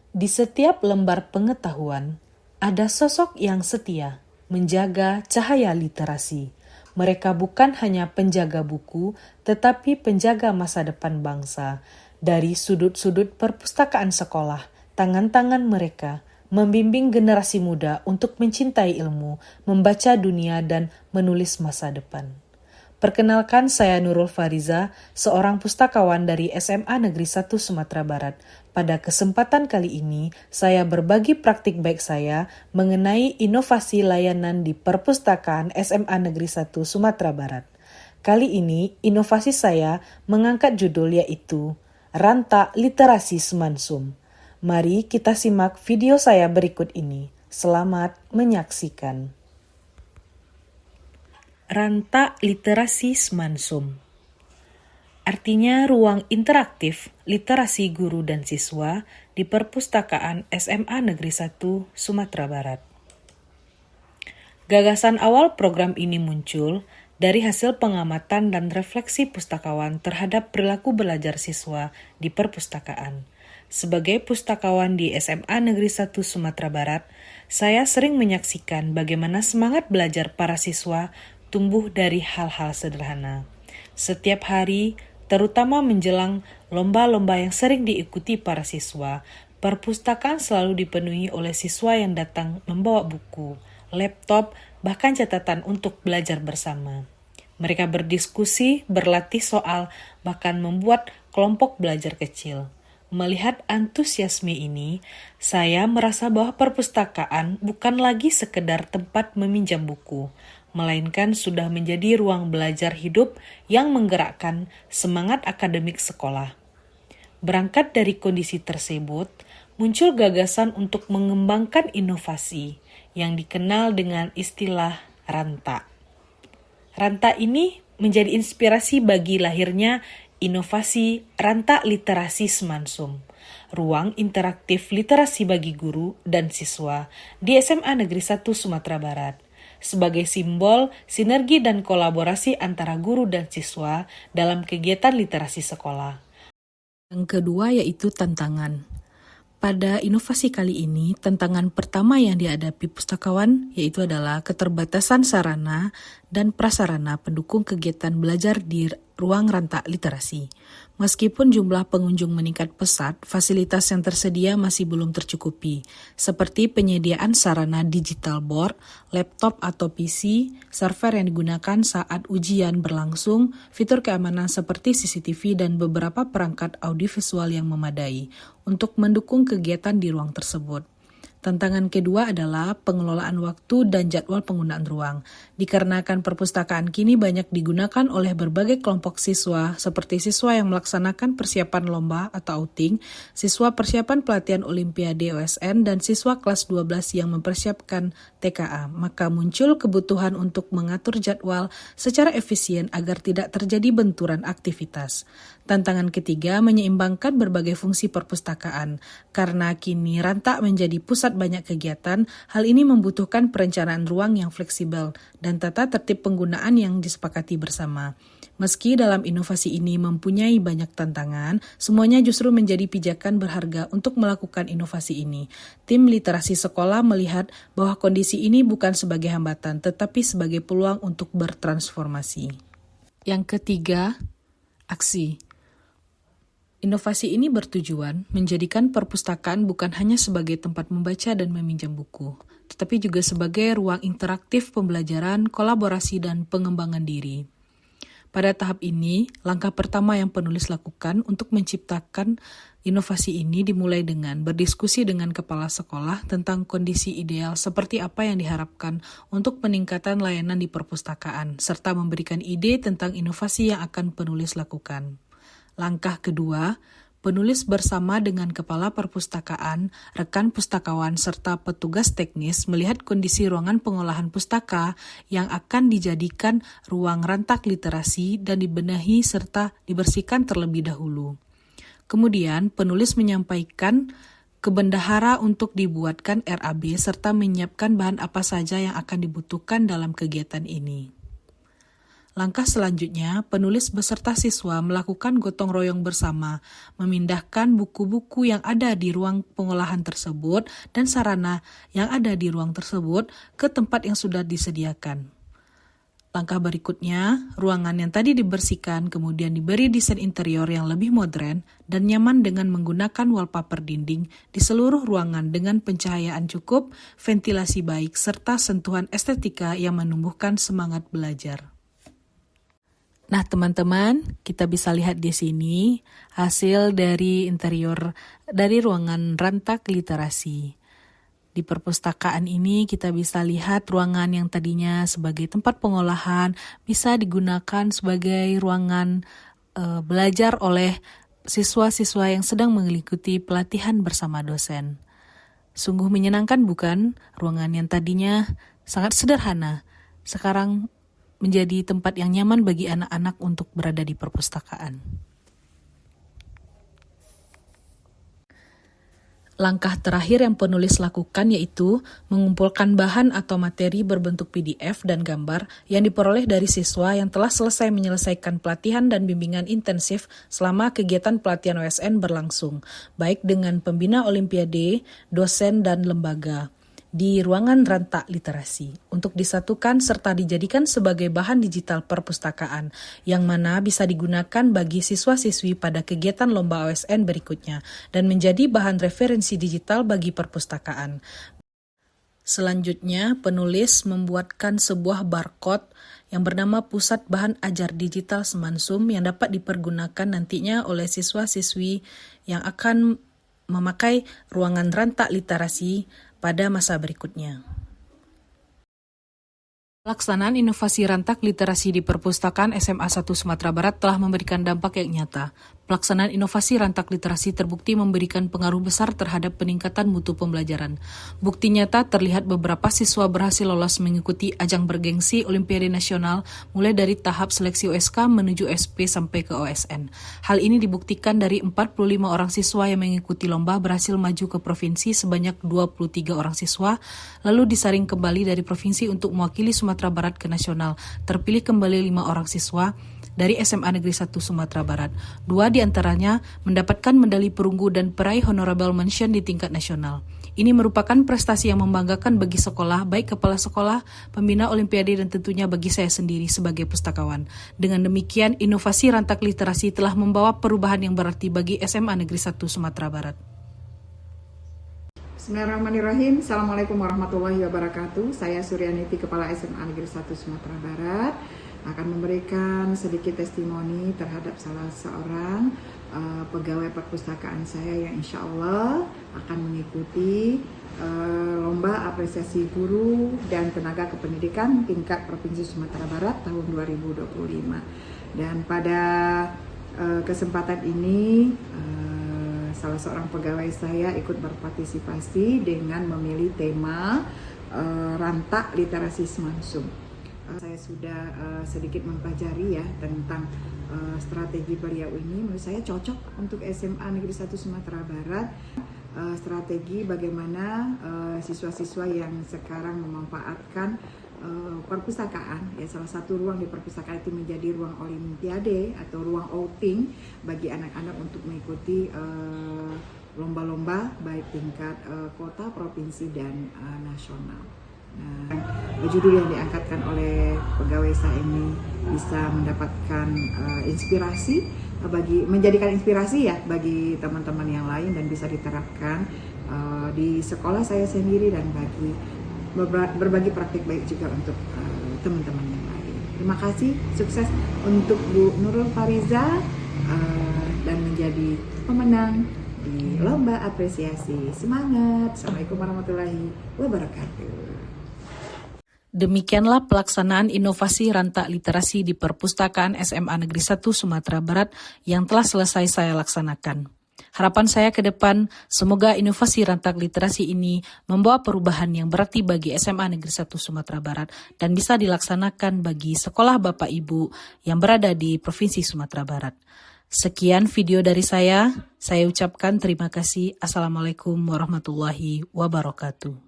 Di setiap lembar pengetahuan, ada sosok yang setia menjaga cahaya literasi. Mereka bukan hanya penjaga buku, tetapi penjaga masa depan bangsa. Dari sudut-sudut perpustakaan sekolah, tangan-tangan mereka membimbing generasi muda untuk mencintai ilmu, membaca dunia, dan menulis masa depan. Perkenalkan, saya Nurul Fariza, seorang pustakawan dari SMA Negeri 1 Sumatera Barat. Pada kesempatan kali ini, saya berbagi praktik baik saya mengenai inovasi layanan di perpustakaan SMA Negeri 1 Sumatera Barat. Kali ini, inovasi saya mengangkat judul yaitu Ranta Literasi Semansum. Mari kita simak video saya berikut ini. Selamat menyaksikan. Ranta Literasi Semansum. Artinya ruang interaktif literasi guru dan siswa di perpustakaan SMA Negeri 1 Sumatera Barat. Gagasan awal program ini muncul dari hasil pengamatan dan refleksi pustakawan terhadap perilaku belajar siswa di perpustakaan. Sebagai pustakawan di SMA Negeri 1 Sumatera Barat, saya sering menyaksikan bagaimana semangat belajar para siswa tumbuh dari hal-hal sederhana. Setiap hari, terutama menjelang lomba-lomba yang sering diikuti para siswa, perpustakaan selalu dipenuhi oleh siswa yang datang membawa buku, laptop, bahkan catatan untuk belajar bersama. Mereka berdiskusi, berlatih soal, bahkan membuat kelompok belajar kecil. Melihat antusiasme ini, saya merasa bahwa perpustakaan bukan lagi sekedar tempat meminjam buku, melainkan sudah menjadi ruang belajar hidup yang menggerakkan semangat akademik sekolah. Berangkat dari kondisi tersebut, muncul gagasan untuk mengembangkan inovasi yang dikenal dengan istilah ranta. Ranta ini menjadi inspirasi bagi lahirnya inovasi Ranta Literasi Semansum, ruang interaktif literasi bagi guru dan siswa di SMA Negeri 1 Sumatera Barat, sebagai simbol sinergi dan kolaborasi antara guru dan siswa dalam kegiatan literasi sekolah. Yang kedua yaitu tantangan. Pada inovasi kali ini, tantangan pertama yang dihadapi pustakawan yaitu adalah keterbatasan sarana dan prasarana pendukung kegiatan belajar di ruang ranta literasi. Meskipun jumlah pengunjung meningkat pesat, fasilitas yang tersedia masih belum tercukupi, seperti penyediaan sarana digital board, laptop atau PC, server yang digunakan saat ujian berlangsung, fitur keamanan seperti CCTV dan beberapa perangkat audiovisual yang memadai untuk mendukung kegiatan di ruang tersebut. Tantangan kedua adalah pengelolaan waktu dan jadwal penggunaan ruang. Dikarenakan perpustakaan kini banyak digunakan oleh berbagai kelompok siswa, seperti siswa yang melaksanakan persiapan lomba atau outing, siswa persiapan pelatihan Olimpiade OSN, dan siswa kelas 12 yang mempersiapkan TKA, maka muncul kebutuhan untuk mengatur jadwal secara efisien agar tidak terjadi benturan aktivitas. Tantangan ketiga menyeimbangkan berbagai fungsi perpustakaan. Karena kini ranta menjadi pusat banyak kegiatan, hal ini membutuhkan perencanaan ruang yang fleksibel dan tata tertib penggunaan yang disepakati bersama. Meski dalam inovasi ini mempunyai banyak tantangan, semuanya justru menjadi pijakan berharga untuk melakukan inovasi ini. Tim literasi sekolah melihat bahwa kondisi ini bukan sebagai hambatan, tetapi sebagai peluang untuk bertransformasi. Yang ketiga, aksi. Inovasi ini bertujuan menjadikan perpustakaan bukan hanya sebagai tempat membaca dan meminjam buku, tetapi juga sebagai ruang interaktif pembelajaran, kolaborasi, dan pengembangan diri. Pada tahap ini, langkah pertama yang penulis lakukan untuk menciptakan inovasi ini dimulai dengan berdiskusi dengan kepala sekolah tentang kondisi ideal seperti apa yang diharapkan untuk peningkatan layanan di perpustakaan, serta memberikan ide tentang inovasi yang akan penulis lakukan. Langkah kedua, penulis bersama dengan kepala perpustakaan, rekan pustakawan, serta petugas teknis melihat kondisi ruangan pengolahan pustaka yang akan dijadikan ruang rantak literasi dan dibenahi serta dibersihkan terlebih dahulu. Kemudian, penulis menyampaikan ke bendahara untuk dibuatkan RAB serta menyiapkan bahan apa saja yang akan dibutuhkan dalam kegiatan ini. Langkah selanjutnya, penulis beserta siswa melakukan gotong royong bersama, memindahkan buku-buku yang ada di ruang pengolahan tersebut dan sarana yang ada di ruang tersebut ke tempat yang sudah disediakan. Langkah berikutnya, ruangan yang tadi dibersihkan kemudian diberi desain interior yang lebih modern dan nyaman dengan menggunakan wallpaper dinding di seluruh ruangan dengan pencahayaan cukup, ventilasi baik, serta sentuhan estetika yang menumbuhkan semangat belajar. Nah, teman-teman, kita bisa lihat di sini hasil dari interior dari ruangan Rantak Literasi. Di perpustakaan ini kita bisa lihat ruangan yang tadinya sebagai tempat pengolahan bisa digunakan sebagai ruangan belajar oleh siswa-siswa yang sedang mengikuti pelatihan bersama dosen. Sungguh menyenangkan bukan? Ruangan yang tadinya sangat sederhana, sekarang menjadi tempat yang nyaman bagi anak-anak untuk berada di perpustakaan. Langkah terakhir yang penulis lakukan yaitu mengumpulkan bahan atau materi berbentuk PDF dan gambar yang diperoleh dari siswa yang telah selesai menyelesaikan pelatihan dan bimbingan intensif selama kegiatan pelatihan OSN berlangsung, baik dengan pembina Olimpiade, dosen, dan lembaga, di ruangan Rantak Literasi untuk disatukan serta dijadikan sebagai bahan digital perpustakaan yang mana bisa digunakan bagi siswa-siswi pada kegiatan lomba OSN berikutnya dan menjadi bahan referensi digital bagi perpustakaan. Selanjutnya, penulis membuatkan sebuah barcode yang bernama Pusat Bahan Ajar Digital Semansum yang dapat dipergunakan nantinya oleh siswa-siswi yang akan memakai ruangan Rantak Literasi pada masa berikutnya. Pelaksanaan inovasi Rantak Literasi di Perpustakaan SMA 1 Sumatera Barat telah memberikan dampak yang nyata. Pelaksanaan inovasi Rantak Literasi terbukti memberikan pengaruh besar terhadap peningkatan mutu pembelajaran. Bukti nyata terlihat beberapa siswa berhasil lolos mengikuti ajang bergengsi Olimpiade Nasional mulai dari tahap seleksi OSK menuju SP sampai ke OSN. Hal ini dibuktikan dari 45 orang siswa yang mengikuti lomba berhasil maju ke provinsi sebanyak 23 orang siswa, lalu disaring kembali dari provinsi untuk mewakili Sumatera Barat ke nasional. Terpilih kembali 5 orang siswa dari SMA Negeri 1 Sumatera Barat. 2 di antaranya mendapatkan medali perunggu dan peraih honorable mention di tingkat nasional. Ini merupakan prestasi yang membanggakan bagi sekolah, baik kepala sekolah, pembina Olimpiade, dan tentunya bagi saya sendiri sebagai pustakawan. Dengan demikian, inovasi Rantak Literasi telah membawa perubahan yang berarti bagi SMA Negeri 1 Sumatera Barat. Bismillahirrahmanirrahim. Assalamualaikum warahmatullahi wabarakatuh. Saya Suryaniti, Kepala SMA Negeri 1 Sumatera Barat, akan memberikan sedikit testimoni terhadap salah seorang pegawai perpustakaan saya yang insya Allah akan mengikuti lomba apresiasi guru dan tenaga kependidikan tingkat Provinsi Sumatera Barat tahun 2025. Dan pada kesempatan ini salah seorang pegawai saya ikut berpartisipasi dengan memilih tema Rantak Literasi Semansum. Saya sudah sedikit mempelajari ya tentang strategi beliau ini. Menurut saya cocok untuk SMA Negeri 1 Sumatera Barat. Strategi bagaimana siswa-siswa yang sekarang memanfaatkan perpustakaan, ya salah satu ruang di perpustakaan itu menjadi ruang olimpiade atau ruang outing bagi anak-anak untuk mengikuti lomba-lomba baik tingkat kota, provinsi, dan nasional. Nah, judul yang diangkatkan oleh pegawai saya ini bisa mendapatkan inspirasi menjadikan inspirasi ya bagi teman-teman yang lain dan bisa diterapkan di sekolah saya sendiri dan bagi berbagi praktik baik juga untuk teman-teman yang lain. Terima kasih, sukses untuk Bu Nurul Fariza dan menjadi pemenang di lomba apresiasi. Semangat. Assalamualaikum warahmatullahi wabarakatuh. Demikianlah pelaksanaan inovasi Rantak Literasi di Perpustakaan SMA Negeri 1 Sumatera Barat yang telah selesai saya laksanakan. Harapan saya ke depan, semoga inovasi Rantak Literasi ini membawa perubahan yang berarti bagi SMA Negeri 1 Sumatera Barat dan bisa dilaksanakan bagi sekolah Bapak Ibu yang berada di Provinsi Sumatera Barat. Sekian video dari saya ucapkan terima kasih. Assalamualaikum warahmatullahi wabarakatuh.